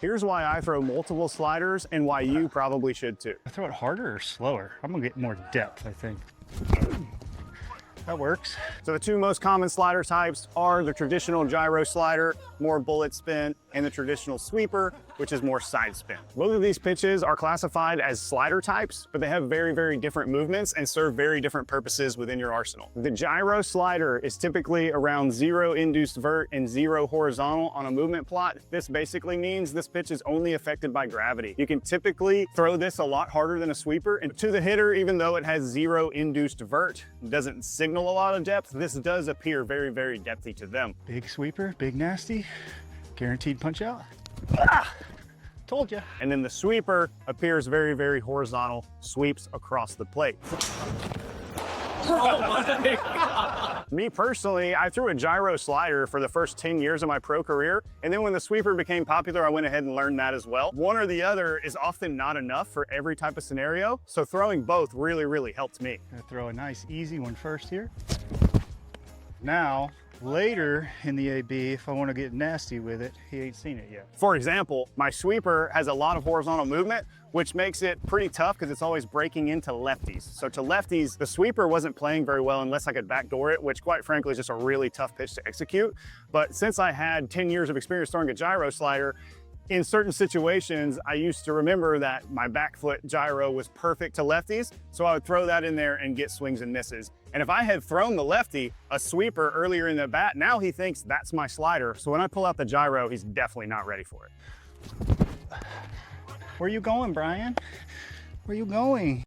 Here's why I throw multiple sliders and why you probably should too. I throw it harder or slower? I'm gonna get more depth, I think. That works. So the two most common slider types are the traditional gyro slider, more bullet spin, and the traditional sweeper, which is more side spin. Both of these pitches are classified as slider types, but they have very, very different movements and serve very different purposes within your arsenal. The gyro slider is typically around 0 induced vert and 0 horizontal on a movement plot. This basically means this pitch is only affected by gravity. You can typically throw this a lot harder than a sweeper, and to the hitter, even though it has 0 induced vert, doesn't signal a lot of depth, this does appear very, very depthy to them. Big sweeper, big nasty, guaranteed punch out. Ah, told ya. And then the sweeper appears very, very horizontal, sweeps across the plate. Oh my God. Me personally, I threw a gyro slider for the first 10 years of my pro career. And then when the sweeper became popular, I went ahead and learned that as well. One or the other is often not enough for every type of scenario. So throwing both really, really helped me. Gonna throw a nice easy one first here. Now, later in the AB, if I want to get nasty with it, he ain't seen it yet. For example, my sweeper has a lot of horizontal movement, which makes it pretty tough because it's always breaking into lefties. So to lefties, the sweeper wasn't playing very well unless I could backdoor it, which quite frankly is just a really tough pitch to execute. But since I had 10 years of experience throwing a gyro slider, in certain situations, I used to remember that my back foot gyro was perfect to lefties, so I would throw that in there and get swings and misses. And if I had thrown the lefty a sweeper earlier in the bat, now he thinks that's my slider. So when I pull out the gyro, he's definitely not ready for it. Where you going, Brian? Where you going?